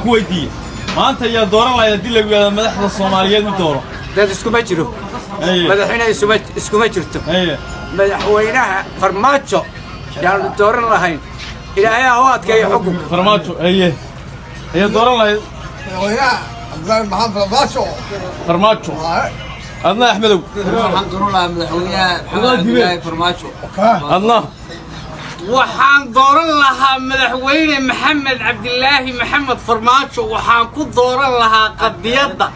كويتية ما أنت يا دوران لا يدل لك مدح الصوماليين الدورة ده اسكوماجرو مدحنا اسكوماجرتو مدحوينها فرماتشو يعني دوران لهين إلى أي أوقات كي حكم فرماتشو هي دوران لا ويا عبد الله محمد فرماتشو الله أحمدو الحمد لله مدحوينها محمد فرماتشو الله waxaan dooran lahaa madaxweyne maxamed cabdilaahi maxamed farmaajo waxaan ku dooran lahaa qadiyadda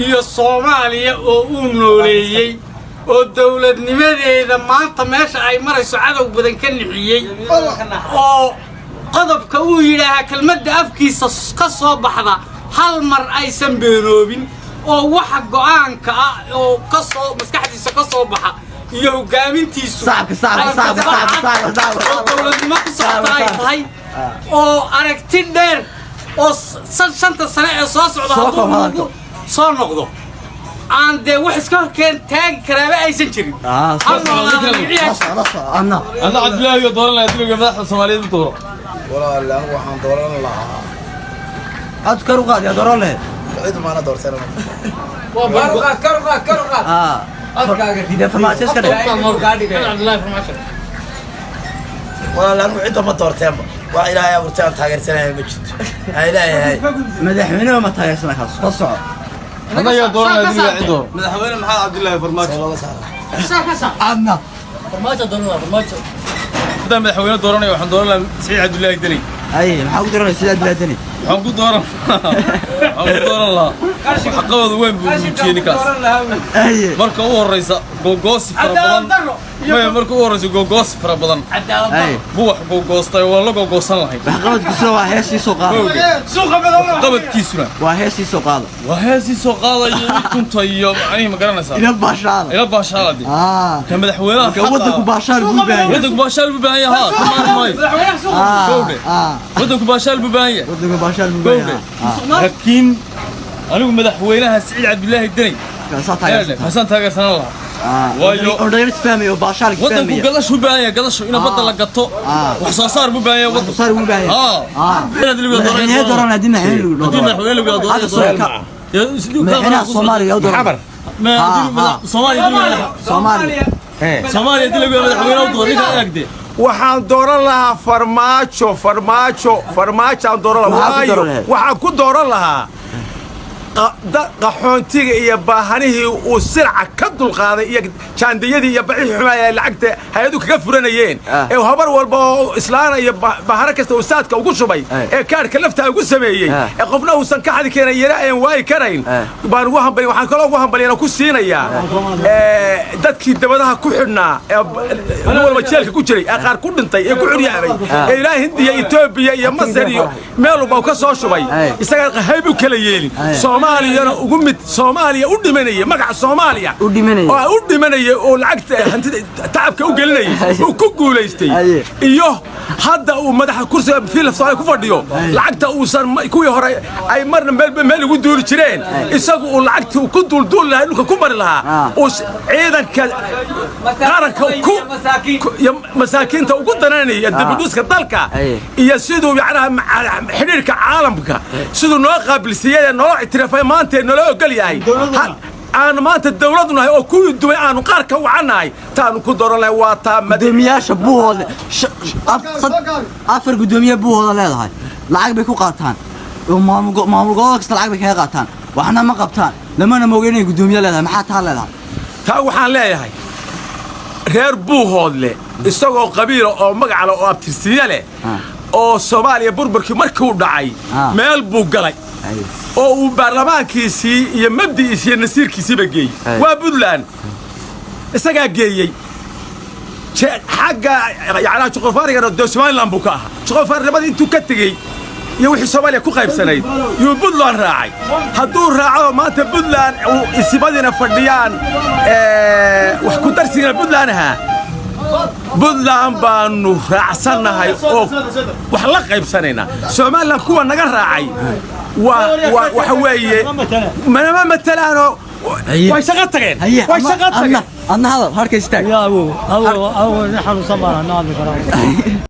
iyo Soomaaliya oo uu nooleeyay oo dawladnimadeeda maanta meesha ay marayso cadow badan ka nixiyay oo qodobka uu yiraahaa kelmadda afkiisa ka soo baxda hal mar aysan beenoobin oo waxa go'aanka ah oo ka soo maskaxdiisa ka soo baxa iyo hogaamintiisu صعب dawladnimo ku socday tahay oo aragti dheer oo shanta sano ee soo socda soo noqdo aan de wax iska keen taag karaaba aysan jirin أنا عبد الله يدور لنا يدل لك مدح الصوماليين الدورة ولا لا waxaan dooran lahaa عاد كروقات يا دور له cid ma ana doorsan كروقات إذا فرماتش كده عبد الله فرماشة ولا لا cid ma doorteen waa ilaahay abuurtaan taageersanaya ma jirto ilaahay مدحوينه ما تايسنا خلاص قصعه أنا يا دور لنا يدل لك عدو مدحوينه محمد عبد الله فرماتشو عنا فرماشة دورنا فرماشة هذا مدحوينه دورنا وحن دورنا سعيد عبد الله الدني أي محاول دورنا سيد بلادني waxaan ku dooran lahaa xaqooda weyn buu muujiyay ninkaas marka uu horeysa googoosi fara badan marka uu horeysa googoosi fara badan buu wax googoostay waa la googoosan lahayd waxqabadkiisa waa heesii soo qaada qabadkiisuna waa heesii soo qaada waa heesii soo qaadaya kunta iyo macnaheedu ma garanaysaa ila baashaada ka madaxweynaha wadanku baashaal buu baahan wadanku baashaal buu baahan yahay wadanku baashaal buu baahan yahay wadanku baashaal buu baahan yahay لكن أنا مدحوينها سعيد عبد الله الدني حسن تاجر سنة الله وايو أردنا تفهمي وباشارك فهمي وده شو باية قدر شو إنا بطل لقطه وحصار مباية وحصار مباية هنا اللي بيدورين هنا دورنا دينا هنا اللي بيدورين هذا الصوت هنا الصومالي يدور حبر ما صومالي صومالي دي اللي مدحوينها ودورين هكذا waxaan dooran lahaa farmaajo aan dooran lahaa waxaan ku dooran lahaa qaxoontiga iyo baahanihii uu sirca ka dulqaaday iyo jaandiyadii iyo bixii xumaaya lacagta hay'adu kaga furanayeen ee habar walba oo islaana iyo bahara kasta ustaadka ugu shubay ee kaarka lafta ugu sameeyay ee qofna uusan ka xadi keenay yara aan waay karayn baan ugu hanbalay waxaan kale ugu hanbaliyana ku siinayaa dadkii dabadaha ku xidhnaa ee walba jeelka ku jiray ee qaar ku dhintay ee ku xuryaabay ee ilaa Hindiya Itoobiya iyo Masar iyo meel walba ka soo shubay isaga qayb u kala yeelin Soomaaliya ugu mid Soomaaliya u dhimanaya magaca Soomaaliya oo u dhimanaya oo lacagta hantida taabka u gelinayay oo ku guuleystay iyo hadda uu madaxa kursiga fiilaf Soomaaliya ku fadhiyo lacagta uu san kuwii hore ay marna meel ugu duuli jireen isagu uu lacagta ku duul lahaa dhulka ku mari lahaa oo ciidanka qaranka ku masaakiinta ugu dananaya dibadhuska dalka iyo sidoo macnaha xiriirka caalamka sidoo noo qaabilsiyay noo itirafay maanta noo ogol yahay aan maanta dawladuna oo ku dumay aanu qaar ka wacanahay taanu ku dooranay waa taa gudoomiyaasha buuhooda afar gudoomiye buuhooda leedahay lacag bay ku qaataan oo maamulkooda kasta lacag bay kaga qaataan waxna ma qabtaan lamana moogeen inay gudoomiye leedahay maxaa taa leedahay taa waxaan leeyahay reer buuhoodle isagoo qabiil oo magac leh oo abtirsiye leh oo Soomaaliya burburkii markuu dhacay meel buu galay oo uu baarlamaankiisii iyo mabdiisii iyo nasiirkiisii bageeyay waa Puntland isaga geeyay xagga yaala juqofaariga oo Somaliland buu ka ahaa juqofaarnimada intuu ka tagay iyo wixii Soomaaliya ku qaybsanayd iyo Puntland raacay hadduu raaco maanta Puntland isibadina fadhiyaan wax ku darsiga Puntland Puntland baanu raacsanahay oo wax la qaybsanayna Somaliland kuwa naga raacay waxa weeye ma matalaano way shaqa tageen أنا هذا هاركي ستاك يا أبو نحن صبرنا نعم